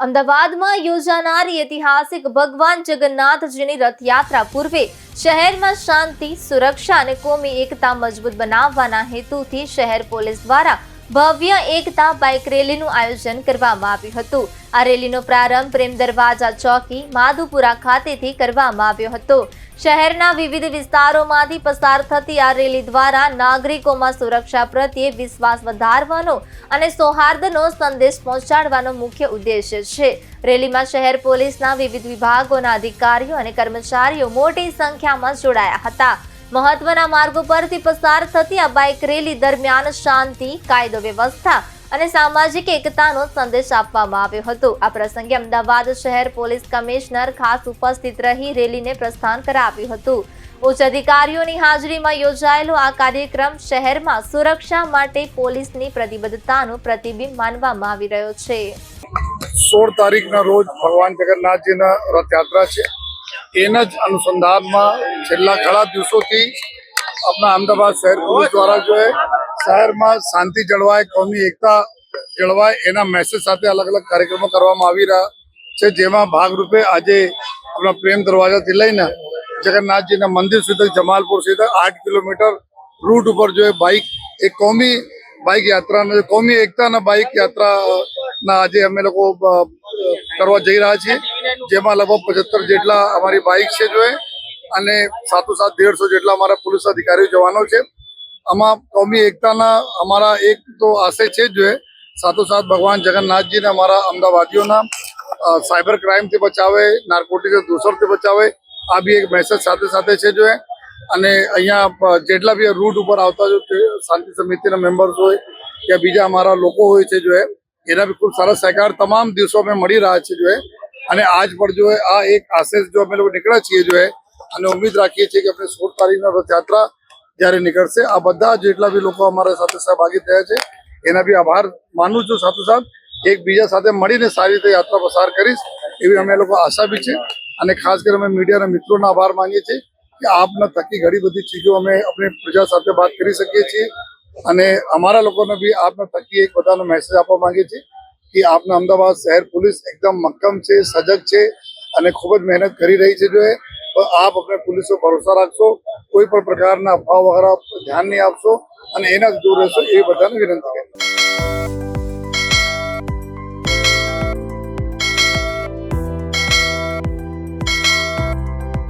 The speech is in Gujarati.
અમદાવાદમાં યોજાનારી ઐતિહાસિક ભગવાન જગન્નાથજીની રથયાત્રા પૂર્વે શહેરમાં શાંતિ, સુરક્ષા અને કોમી એકતા મજબૂત બનાવવાના હેતુથી શહેર પોલીસ દ્વારા ભવ્ય એકતા બાઇક રેલીનું આયોજન કરવામાં આવ્યું હતું। આ રેલીનો પ્રારંભ પ્રેમ દરવાજા ચોકી માધુપુરા ખાતેથી કરવામાં આવ્યો હતો। શહેરના વિવિધ વિસ્તારોમાંથી પસાર થતી આ રેલી દ્વારા નાગરિકોમાં સુરક્ષા પ્રત્યે વિશ્વાસ વધારવાનો અને સૌહાર્દનો સંદેશ પહોંચાડવાનો મુખ્ય ઉદ્દેશ્ય છે। રેલીમાં શહેર પોલીસના વિવિધ વિભાગોના અધિકારીઓ અને કર્મચારીઓ મોટી સંખ્યામાં જોડાયા હતા। મહત્વના માર્ગો પરથી પસાર થતી આ બાઇક રેલી દરમિયાન શાંતિ, કાયદો વ્યવસ્થા અને સામાજિક એકતાનો સંદેશ આપવામાં આવ્યો હતો। આ પ્રસંગે અમદાવાદ શહેર પોલીસ કમિશનર ખાસ ઉપસ્થિત રહી રેલીને પ્રસ્થાન કરાવ્યું હતું। ઉચ્ચ અધિકારીઓની હાજરીમાં યોજાયેલો આ કાર્યક્રમ શહેરમાં સુરક્ષા માટે પોલીસની પ્રતિબદ્ધતાનું પ્રતિબિંબ માનવામાં આવી રહ્યો છે। 16 તારીખના રોજ ભગવાન જગન્નાથજીના રથયાત્રા છે। એના જ અનુસંધાનમાં છેલ્લા ઘણા દિવસોથી આપણા અમદાવાદ શહેર પોલીસ દ્વારા જો શહેરમાં શાંતિ જળવાય, કોમી એકતા જળવાય એના મેસેજ સાથે અલગ અલગ કાર્યક્રમો કરવામાં આવી રહ્યા છે। જેમાં ભાગરૂપે આજે આપણા પ્રેમ દરવાજાથી લઈને જગન્નાથજીના મંદિર સુધી જમાલપુર સુધી 8 કિલોમીટર રૂટ ઉપર જો બાઇક એક કોમી બાઇક યાત્રા, કોમી એકતાના બાઇક યાત્રાના આજે અમે લોકો કરવા જઈ રહ્યા છીએ। જેમાં લગભગ 75 જેટલા અમારી બાઇક છે જો અને સાથોસાથ 150 જેટલા અમારા પોલીસ અધિકારીઓ જવાનો છે। આમાં કોમી એકતાના અમારા એક તો આશય છે જ જો સાથોસાથ ભગવાન જગન્નાથજીને અમારા અમદાવાદીઓના સાયબર ક્રાઇમથી બચાવે, નાર્કોટિક્સ દૂષણથી બચાવે, આ બી એક મેસેજ સાથે સાથે છે જો અને અહીંયા જેટલા બી રૂટ ઉપર આવતા જો શાંતિ સમિતિના મેમ્બર્સ હોય કે બીજા અમારા લોકો હોય છે જો એના બી ખૂબ સારા સહકાર તમામ દિવસો અમે મળી રહ્યા છે જો અને આજ પર જો આ એક આશય જો અમે લોકો નીકળ્યા છીએ જો અને ઉમ્મીદ રાખીએ છીએ કે આપણે 16 તારીખના રથયાત્રા જ્યારે નીકળશે આ બધા જેટલા બી લોકો અમારા સાથે સહભાગી થયા છે એના બી આભાર માનું છું। સાથોસાથ એકબીજા સાથે મળીને સારી રીતે યાત્રા પસાર કરીશ એવી અમે લોકો આશા બી છે અને ખાસ કરીને અમે મીડિયાના મિત્રોનો આભાર માનીએ છીએ કે આપના થકી ઘણી બધી ચીજો અમે આપણી પ્રજા સાથે વાત કરી શકીએ છીએ અને અમારા લોકોને બી આપના થકી એક બધાનો મેસેજ આપવા માંગીએ છીએ કે આપના અમદાવાદ શહેર પોલીસ એકદમ મક્કમ છે, સજગ છે અને ખૂબ જ મહેનત કરી રહી છે જો તો આપ अपने पुलिस पर भरोसा રાખશો, કોઈ પણ પ્રકારના અફવા વગેરે ધ્યાન નહીં આપશો અને એના જ દૂર રહેશો એ બધાને વિનંતી છે।